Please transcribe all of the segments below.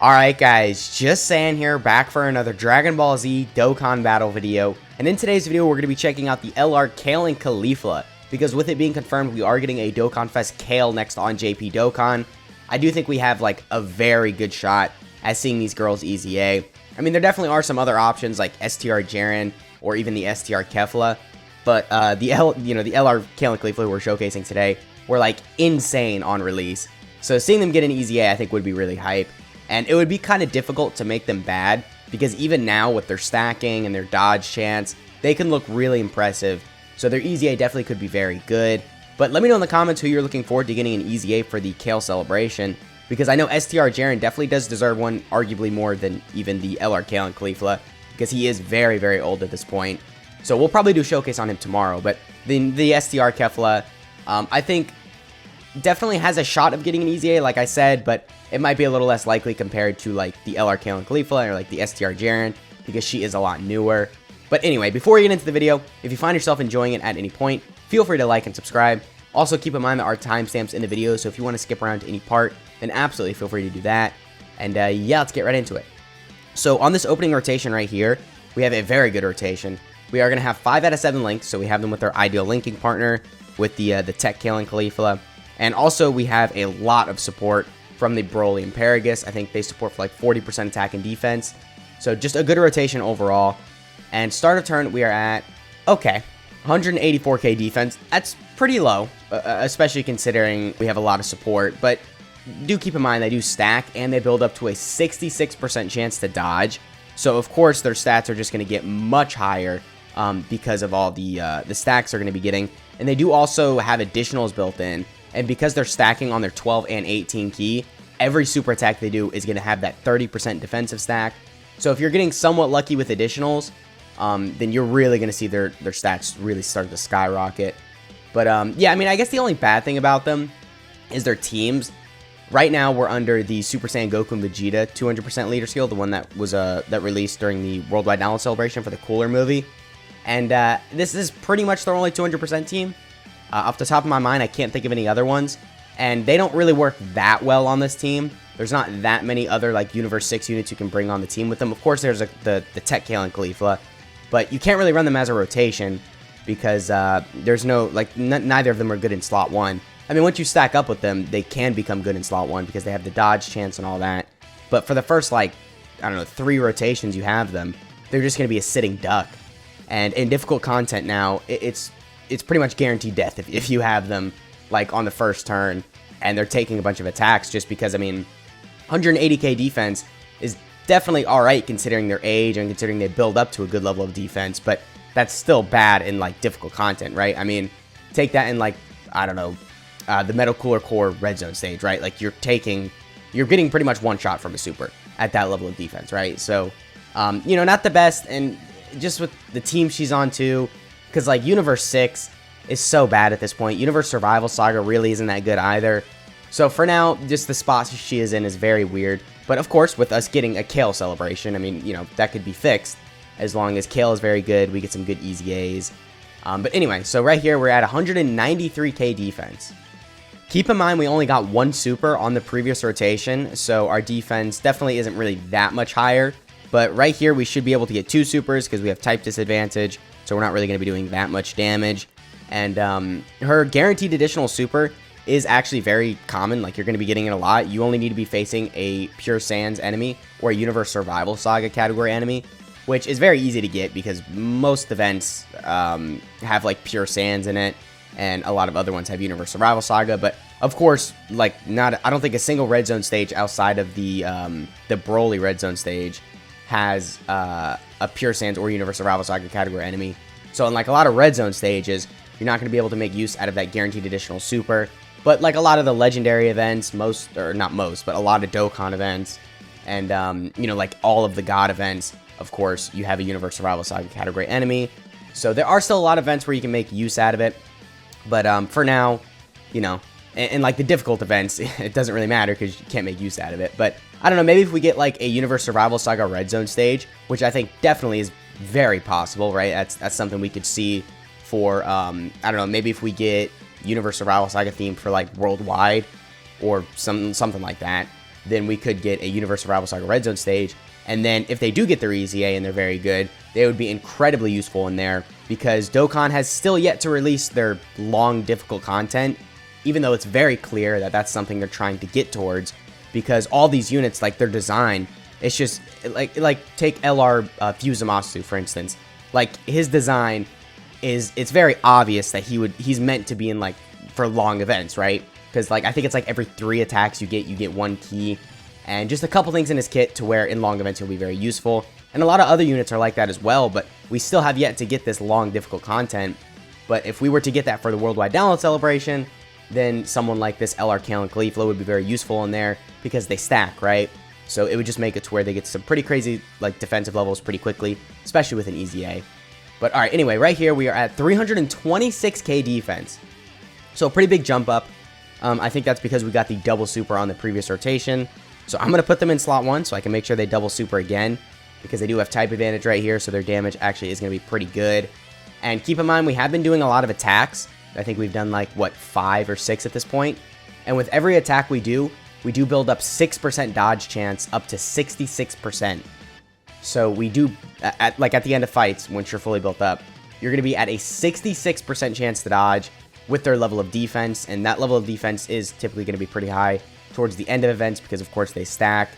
Alright guys, just saying here, back for another Dragon Ball Z Dokkan battle video. And in today's video, we're going to be checking out the LR KALE and KALIFLA. Because with it being confirmed, we are getting a Dokkan Fest KALE next on JP Dokkan. I do think we have like a very good shot at seeing these girls EZA. I mean, there definitely are some other options like STR Jaren or even the STR Kefla. But the LR KALE and KALIFLA we're showcasing today were like insane on release. So seeing them get an EZA I think would be really hype. And it would be kind of difficult to make them bad, because even now with their stacking and their dodge chance, they can look really impressive. So their EZA definitely could be very good. But let me know in the comments who you're looking forward to getting an EZA for the KALE celebration, because I know STR Jaren definitely does deserve one, arguably more than even the LR KALE and KALIFLA, because he is very, very old at this point. So we'll probably do a showcase on him tomorrow. But the STR Kefla, I think definitely has a shot of getting an EZA, like I said, but it might be a little less likely compared to like the LR KALE and KALIFLA or like the STR Jaren, because she is a lot newer. But anyway, before we get into the video, if you find yourself enjoying it at any point, feel free to like and subscribe. Also keep in mind there are timestamps in the video, so if you want to skip around to any part, then absolutely feel free to do that. And yeah, let's get right into it. So on this opening rotation right here, we have a very good rotation. We are going to have 5 out of 7 links, so we have them with their ideal linking partner, with the Tech KALE and KALIFLA. And also we have a lot of support from the Broly and Paragus. I think they support for like 40% attack and defense. So just a good rotation overall. And start of turn, we are at, okay, 184k defense. That's pretty low, especially considering we have a lot of support. But do keep in mind they do stack, and they build up to a 66% chance to dodge. So of course their stats are just going to get much higher because of all the stacks they're going to be getting. And they do also have additionals built in. And because they're stacking on their 12 and 18 key, every super attack they do is going to have that 30% defensive stack. So if you're getting somewhat lucky with additionals, then you're really going to see their stats really start to skyrocket. But yeah, I mean, I guess the only bad thing about them is their teams. Right now, we're under the Super Saiyan Goku and Vegeta 200% leader skill, the one that was that released during the Worldwide Download Celebration for the Cooler movie. And this is pretty much their only 200% team. Off the top of my mind, I can't think of any other ones, and they don't really work that well on this team. There's not that many other like Universe 6 units you can bring on the team with them. Of course, there's the Tech KALE and KALIFLA, but you can't really run them as a rotation because there's no, like, neither of them are good in slot 1. I mean, once you stack up with them, they can become good in slot 1 because they have the dodge chance and all that. But for the first, like, I don't know, 3 rotations you have them, they're just going to be a sitting duck. And in difficult content now, it's pretty much guaranteed death if you have them like on the first turn and they're taking a bunch of attacks, just because, I mean, 180k defense is definitely alright considering their age and considering they build up to a good level of defense, but that's still bad in like difficult content, right? I mean, take that in like, I don't know, the Metal Cooler Core Red Zone stage, right? Like you're getting pretty much one shot from a super at that level of defense, right? So, you know, not the best, and just with the team she's on too, because like Universe 6 is so bad at this point. Universe Survival Saga really isn't that good either. So for now, just the spot she is in is very weird. But of course, with us getting a KALE celebration, I mean, you know, that could be fixed. As long as KALE is very good, we get some good EZAs. But anyway, so right here, we're at 193k defense. Keep in mind, we only got 1 super on the previous rotation, so our defense definitely isn't really that much higher. But right here, we should be able to get 2 supers because we have type disadvantage. So we're not really going to be doing that much damage. And her guaranteed additional super is actually very common. Like, you're going to be getting it a lot. You only need to be facing a Pure Sans enemy or a Universe Survival Saga category enemy, which is very easy to get because most events have like Pure Sans in it, and a lot of other ones have Universe Survival Saga. But of course, like, I don't think a single Red Zone stage outside of the Broly Red Zone stage has a Pure Sans or Universe Survival Saga category enemy. So in like a lot of Red Zone stages, you're not going to be able to make use out of that guaranteed additional super. But like a lot of the legendary events, not most, but a lot of Dokkan events, and you know, like all of the God events, of course, you have a Universe Survival Saga category enemy. So there are still a lot of events where you can make use out of it. But for now, you know, and like the difficult events, it doesn't really matter because you can't make use out of it. But I don't know, maybe if we get like a Universe Survival Saga Red Zone stage, which I think definitely is very possible, right? That's something we could see for, I don't know, maybe if we get Universe Survival Saga theme for like Worldwide or something like that. then we could get a Universe Survival Saga Red Zone stage. And then if they do get their EZA and they're very good, they would be incredibly useful in there, because Dokkan has still yet to release their long, difficult content, even though it's very clear that that's something they're trying to get towards, because all these units, like their design, it's just, like take LR Fusamasu, for instance. Like, his design it's very obvious that he's meant to be in, like, for long events, right? Because, like, I think it's like every 3 attacks you get 1 key, and just a couple things in his kit to where in long events he'll be very useful. And a lot of other units are like that as well, but we still have yet to get this long, difficult content. But if we were to get that for the Worldwide Download Celebration, then someone like this LR KALE and KALIFLA would be very useful in there, because they stack, right? So it would just make it to where they get some pretty crazy, like, defensive levels pretty quickly, especially with an EZA. But alright, anyway, right here we are at 326k defense. So a pretty big jump up. I think that's because we got the double super on the previous rotation. So I'm going to put them in slot 1 so I can make sure they double super again, because they do have type advantage right here, so their damage actually is going to be pretty good. And keep in mind, we have been doing a lot of attacks. I think we've done like, what, 5 or 6 at this point. And with every attack we do build up 6% dodge chance up to 66%. So we do, at the end of fights, once you're fully built up, you're going to be at a 66% chance to dodge with their level of defense. And that level of defense is typically going to be pretty high towards the end of events, because of course they stack.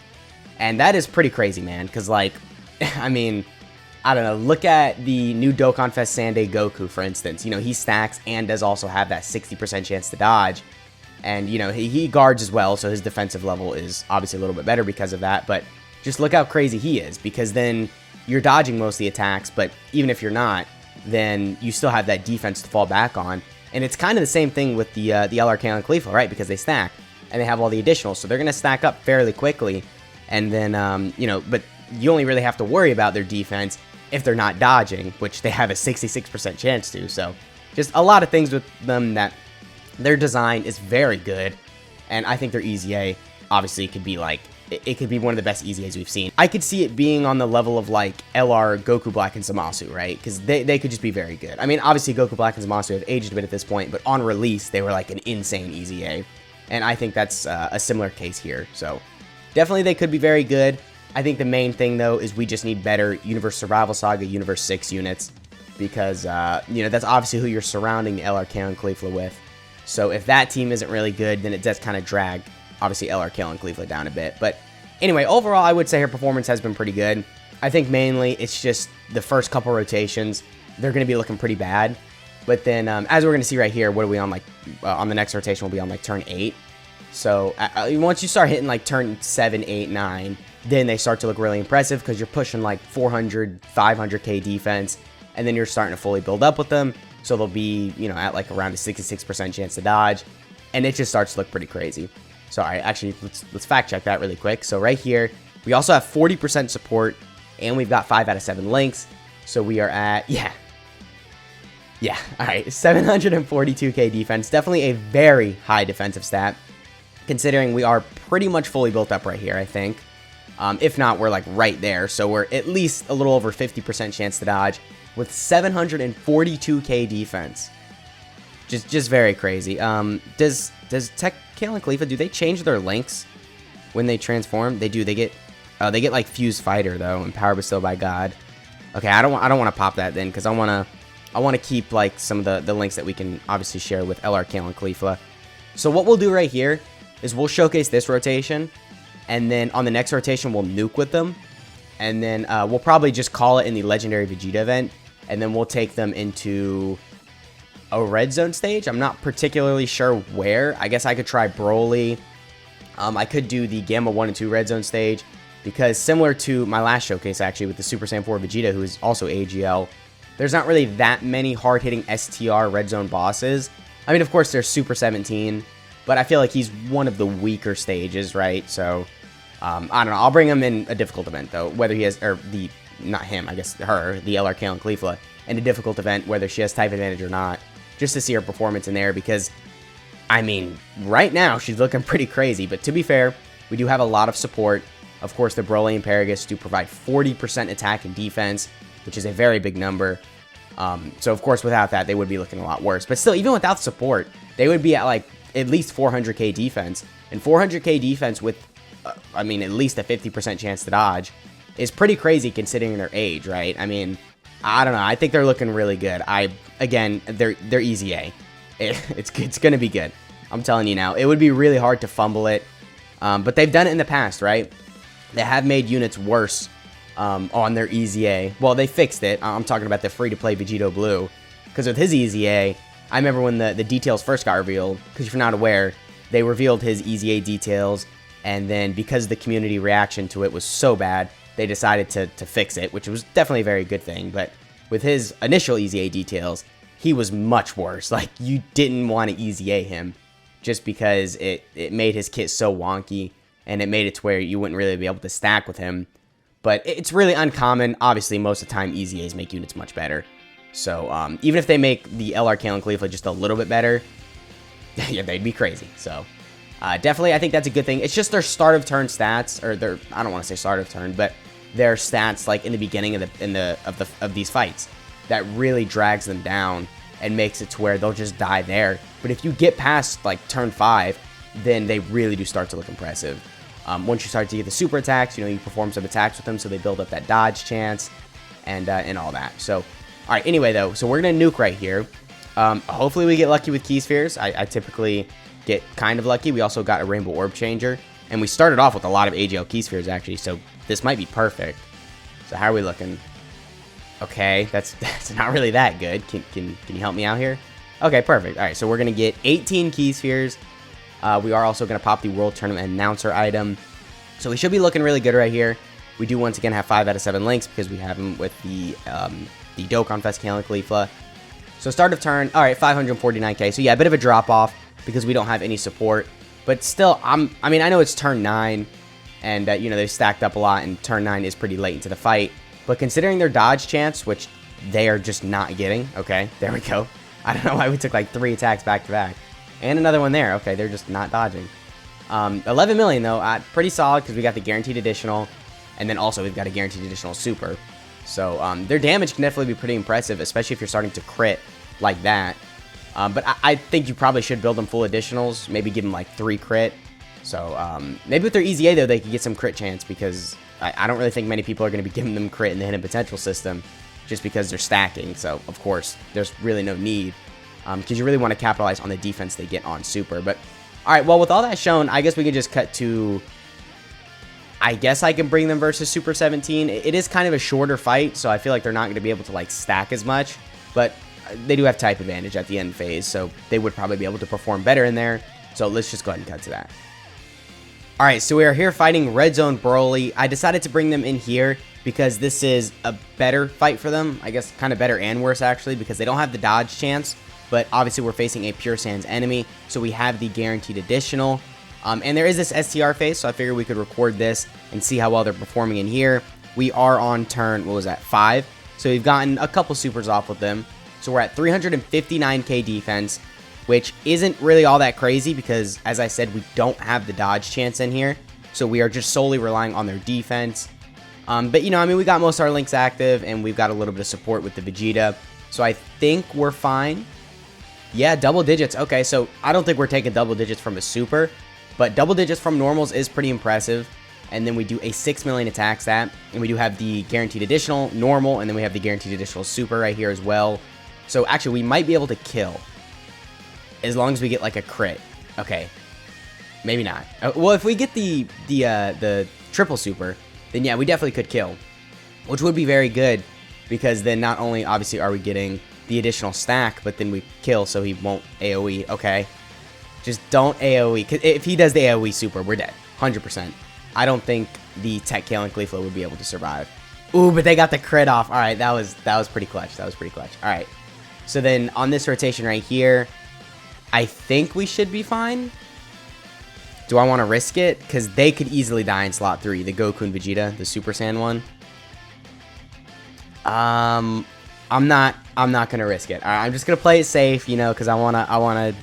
And that is pretty crazy, man, because, like, I mean, I don't know, look at the new Dokkan Fest Sunday Goku, for instance. You know, he stacks and does also have that 60% chance to dodge. And, you know, he guards as well, so his defensive level is obviously a little bit better because of that. But just look how crazy he is, because then you're dodging most of the attacks, but even if you're not, then you still have that defense to fall back on. And it's kind of the same thing with the LR KALE and KALIFLA, right? Because they stack, and they have all the additionals, so they're going to stack up fairly quickly. And then, you know, but you only really have to worry about their defense if they're not dodging, which they have a 66% chance to. So just a lot of things with them that their design is very good, and I think their EZA obviously could be like, it could be one of the best EZAs we've seen. I could see it being on the level of like LR Goku Black and Zamasu, right? Because they could just be very good. I mean, obviously Goku Black and Zamasu have aged a bit at this point, but on release they were like an insane EZA, and I think that's a similar case here. So definitely they could be very good. I think the main thing though is we just need better Universe Survival Saga Universe 6 units, because you know, that's obviously who you're surrounding the LR KALE and KALIFLA with. So if that team isn't really good, then it does kind of drag, obviously, LR KALE and KALIFLA down a bit. But anyway, overall, I would say her performance has been pretty good. I think mainly it's just the first couple rotations, they're going to be looking pretty bad. But then, as we're going to see right here, what are we on, like, on the next rotation, we'll be on, like, turn 8. So once you start hitting, like, turn 7, 8, 9, then they start to look really impressive, because you're pushing, like, 400, 500k defense, and then you're starting to fully build up with them. So they'll be, you know, at like around a 66% chance to dodge, and it just starts to look pretty crazy. So, all right, actually, let's fact check that really quick. So right here, we also have 40% support, and we've got 5 out of 7 links. So we are at, yeah, all right, 742k defense. Definitely a very high defensive stat, considering we are pretty much fully built up right here, I think. If not, we're like right there. So we're at least a little over 50% chance to dodge, with 742k defense. Just very crazy. Does KALE and KALIFLA, do they change their links when they transform? They do. They get like Fuse Fighter though, and Power Bestowed by God. Okay, I don't want to pop that then, because I want to keep like some of the links that we can obviously share with LR KALE and KALIFLA. So what we'll do right here is we'll showcase this rotation, and then on the next rotation we'll nuke with them, and then we'll probably just call it in the Legendary Vegeta event. And then we'll take them into a red zone stage. I'm not particularly sure where. I guess I could try Broly. I could do the Gamma 1 and 2 red zone stage, because similar to my last showcase, actually, with the Super Saiyan 4 Vegeta, who is also AGL, there's not really that many hard-hitting STR red zone bosses. I mean, of course, there's Super 17, but I feel like he's one of the weaker stages, right? So, I don't know. I'll bring him in a difficult event, though, whether he has, or not him, I guess her, the LR KALE and KALIFLA, in a difficult event, whether she has type advantage or not, just to see her performance in there, because, I mean, right now, she's looking pretty crazy, but to be fair, we do have a lot of support. Of course, the Broly and Paragus do provide 40% attack and defense, which is a very big number. So, of course, without that, they would be looking a lot worse. But still, even without support, they would be at, like, at least 400k defense, and 400k defense with I mean, at least a 50% chance to dodge, is pretty crazy considering their age, right? I mean, I don't know. I think they're looking really good. Again, they're EZA. It's going to be good. I'm telling you now. It would be really hard to fumble it, but they've done it in the past, right? They have made units worse on their EZA. Well, they fixed it. I'm talking about the free-to-play Vegito Blue, because with his EZA, I remember when the details first got revealed, because if you're not aware, they revealed his EZA details, and then because the community reaction to it was so bad, they decided to fix it, which was definitely a very good thing. But with his initial EZA details, he was much worse. Like, you didn't want to EZA him just because it made his kit so wonky, and it made it to where you wouldn't really be able to stack with him. But it's really uncommon. Obviously, most of the time, EZAs make units much better. So, even if they make the LR KALE and KALIFLA just a little bit better, yeah, they'd be crazy. So, definitely, I think that's a good thing. It's just their start of turn stats, or their, I don't want to say start of turn, but their stats like in the beginning of these fights that really drags them down and makes it to where they'll just die there. But if you get past like turn 5, then they really do start to look impressive. Once you start to get the super attacks, you know, you perform some attacks with them, so they build up that dodge chance and all that. So, all right. Anyway, though, so we're gonna nuke right here. Hopefully we get lucky with key spheres. I typically get kind of lucky. We also got a rainbow orb changer, and we started off with a lot of AGL key spheres actually. So this might be perfect. So how are we looking? Okay, that's not really that good. Can you help me out here? Okay, perfect. All right, so we're gonna get 18 key spheres. We are also gonna pop the World Tournament Announcer item. So we should be looking really good right here. We do once again have 5 out of 7 links because we have them with the Dokkan Fest KALE and KALIFLA. So start of turn, all right, 549k. So yeah, a bit of a drop off because we don't have any support. But still, I mean, I know it's turn 9, and you know, they've stacked up a lot, and turn 9 is pretty late into the fight. But considering their dodge chance, which they are just not getting, okay, there we go. I don't know why we took like 3 attacks back to back. And another one there, okay, they're just not dodging. 11 million though, pretty solid because we got the guaranteed additional, and then also we've got a guaranteed additional super. So their damage can definitely be pretty impressive, especially if you're starting to crit like that. But I think you probably should build them full additionals, maybe give them like 3 crit. So maybe with their EZA though, they could get some crit chance, because I don't really think many people are going to be giving them crit in the hidden potential system just because they're stacking. So of course, there's really no need, because you really want to capitalize on the defense they get on super. But all right, well, with all that shown, I guess we can just cut to, I guess I can bring them versus Super 17. It is kind of a shorter fight, so I feel like they're not going to be able to like stack as much, but they do have type advantage at the end phase, so they would probably be able to perform better in there. So let's just go ahead and cut to that. All right, so we are here fighting Red Zone Broly. I decided to bring them in here because this is a better fight for them. I guess kind of better and worse actually, because they don't have the dodge chance, but obviously we're facing a Pure Sands enemy, so we have the guaranteed additional. And there is this STR phase, so I figured we could record this and see how well they're performing in here. We are on turn, what was that, 5? So we've gotten a couple supers off with them. So we're at 359k defense, which isn't really all that crazy because, as I said, we don't have the dodge chance in here. So we are just solely relying on their defense. But, you know, I mean, we got most of our links active, and we've got a little bit of support with the Vegeta. So I think we're fine. Yeah, double digits. Okay, so I don't think we're taking double digits from a super, but double digits from normals is pretty impressive. And then we do a 6 million attack stat, and we do have the guaranteed additional normal, and then we have the guaranteed additional super right here as well. So actually, we might be able to kill as long as we get like a crit. Okay, maybe not. Well, if we get the triple super, then yeah, we definitely could kill, which would be very good, because then not only obviously are we getting the additional stack, but then we kill, so he won't AoE. Okay, just don't AoE. 'Cause if he does the AoE super, we're dead, 100%. I don't think the Tech KALE and KALIFLA would be able to survive. Ooh, but they got the crit off. All right, that was pretty clutch. That was pretty clutch. All right, so then on this rotation right here, I think we should be fine. Do I want to risk it? Because they could easily die in slot 3. The Goku and Vegeta, the Super Saiyan one. I'm not gonna risk it. All right, I'm just gonna play it safe, you know, because I wanna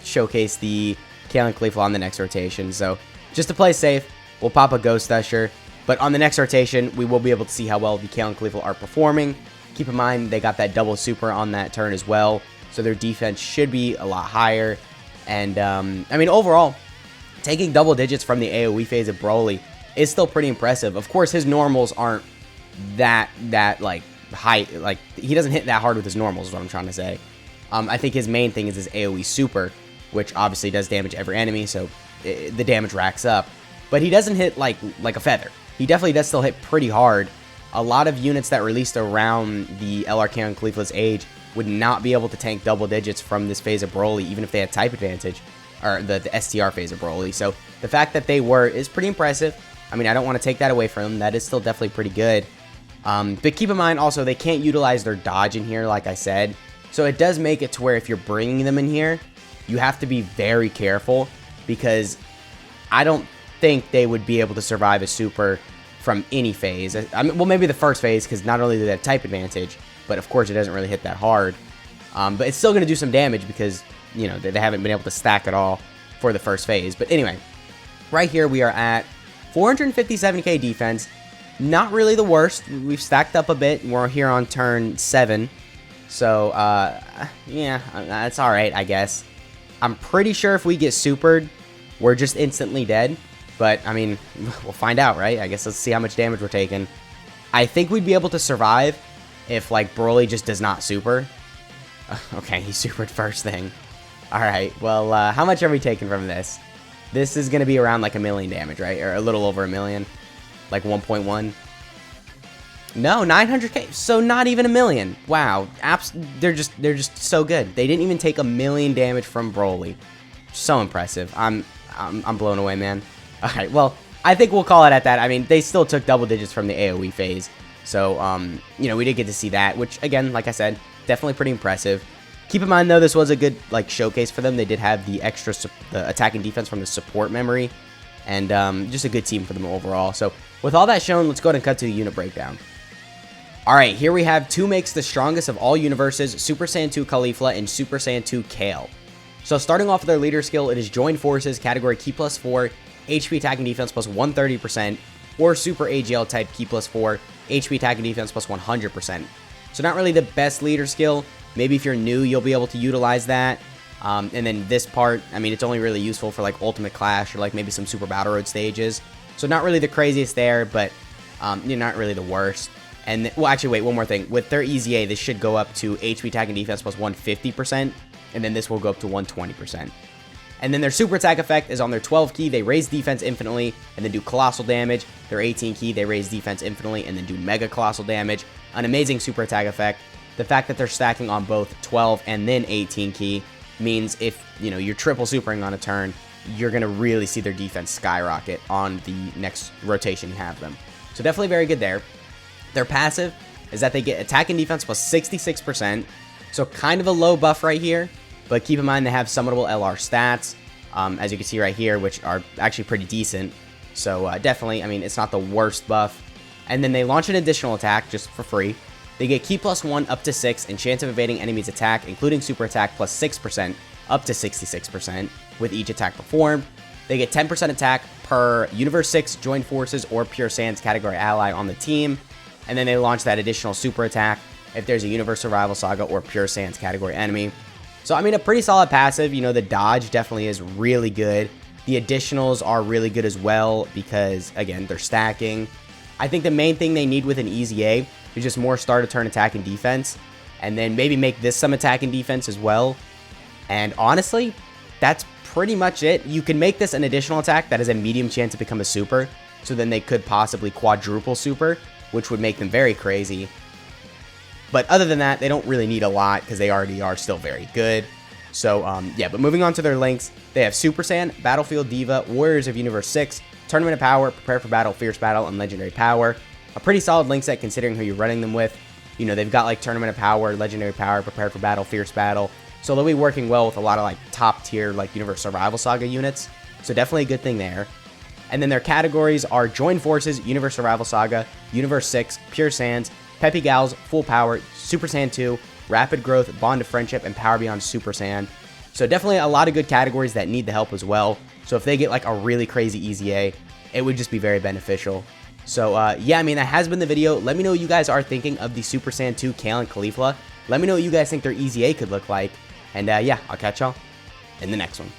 showcase the KALE and KALIFLA on the next rotation. So just to play safe, we'll pop a Ghost Usher. But on the next rotation, we will be able to see how well the KALE and KALIFLA are performing. Keep in mind, they got that double super on that turn as well, so their defense should be a lot higher. And I mean, overall, taking double digits from the AoE phase of Broly is still pretty impressive. Of course, his normals aren't that like high, like he doesn't hit that hard with his normals is what I'm trying to say. I think his main thing is his AoE super, which obviously does damage every enemy, so the damage racks up. But he doesn't hit like a feather. He definitely does still hit pretty hard. A lot of units that released around the LR KALE and Caulifla's age would not be able to tank double digits from this phase of Broly, even if they had type advantage, or the STR phase of Broly. So the fact that they were is pretty impressive. I mean, I don't want to take that away from them. That is still definitely pretty good. But keep in mind also, they can't utilize their dodge in here, like I said. So it does make it to where if you're bringing them in here, you have to be very careful, because I don't think they would be able to survive a super from any phase. I mean, well, maybe the first phase, because not only do they have type advantage, but of course it doesn't really hit that hard. But it's still going to do some damage because, you know, they haven't been able to stack at all for the first phase. But anyway, right here we are at 457k defense. Not really the worst. We've stacked up a bit. We're here on turn 7. So, yeah, that's alright, I guess. I'm pretty sure if we get supered, we're just instantly dead. But, I mean, we'll find out, right? I guess let's see how much damage we're taking. I think we'd be able to survive if, like, Broly just does not super. Okay, he supered first thing. Alright, well, how much are we taking from this? This is going to be around, like, 1 million damage, right? Or a little over 1 million. Like 1.1. No, 900k. So not even 1 million. Wow. They're just so good. They didn't even take 1 million damage from Broly. So impressive. I'm blown away, man. All right. Well, I think we'll call it at that. I mean, they still took double digits from the AoE phase. So, you know, we did get to see that, which again, like I said, definitely pretty impressive. Keep in mind though, this was a good like showcase for them. They did have the extra the attack and defense from the support memory, and just a good team for them overall. So with all that shown, let's go ahead and cut to the unit breakdown. Alright, here we have 2 makes the strongest of all universes, Super Saiyan 2 Caulifla and Super Saiyan 2 Kale. So starting off with their leader skill, it is Joined Forces, category Ki plus 4, HP attack and defense plus 130%, or Super AGL type Ki plus 4, HP attack and defense plus 100%. So not really the best leader skill. Maybe if you're new, you'll be able to utilize that. And then this part, I mean, it's only really useful for like Ultimate Clash or like maybe some Super Battle Road stages. So not really the craziest there, but you're not really the worst. And well, actually, wait, one more thing. With their EZA, this should go up to HP attack and defense plus 150%, and then this will go up to 120%. And then their super attack effect is on their 12 key, they raise defense infinitely and then do colossal damage. Their 18 key, they raise defense infinitely and then do mega colossal damage. An amazing super attack effect. The fact that they're stacking on both 12 and then 18 key means if, you know, you're triple supering on a turn, you're going to really see their defense skyrocket on the next rotation you have them. So definitely very good there. Their passive is that they get attack and defense plus 66%. So kind of a low buff right here. But keep in mind they have summonable LR stats, as you can see right here, which are actually pretty decent. So definitely, I mean, it's not the worst buff. And then they launch an additional attack just for free. They get Ki plus 1 up to 6 and chance of evading enemies' attack, including super attack plus 6% up to 66% with each attack performed. They get 10% attack per Universe 6 Joined Forces or Pure Saiyans category ally on the team. And then they launch that additional super attack if there's a Universe Survival Saga or Pure Saiyans category enemy. So, I mean, a pretty solid passive. You know, the dodge definitely is really good. The additionals are really good as well because, again, they're stacking. I think the main thing they need with an EZA is just more start of turn attack and defense. And then maybe make this some attack and defense as well. And honestly, that's pretty much it. You can make this an additional attack that has a medium chance to become a super. So then they could possibly quadruple super, which would make them very crazy. But other than that, they don't really need a lot because they already are still very good. So, yeah, but moving on to their links, they have Super Saiyan, Battlefield Diva, Warriors of Universe 6, Tournament of Power, Prepare for Battle, Fierce Battle, and Legendary Power. A pretty solid link set considering who you're running them with. You know, they've got like Tournament of Power, Legendary Power, Prepare for Battle, Fierce Battle. So they'll be working well with a lot of like top tier like Universe Survival Saga units. So definitely a good thing there. And then their categories are Joined Forces, Universe Survival Saga, Universe 6, Pure Saiyans, Peppy Gals, Full Power, Super Saiyan 2, Rapid Growth, Bond of Friendship, and Power Beyond Super Saiyan. So definitely a lot of good categories that need the help as well. So if they get like a really crazy EZA, it would just be very beneficial. So yeah, I mean, that has been the video. Let me know what you guys are thinking of the Super Saiyan 2 KALE and Caulifla. Let me know what you guys think their EZA could look like. And yeah, I'll catch y'all in the next one.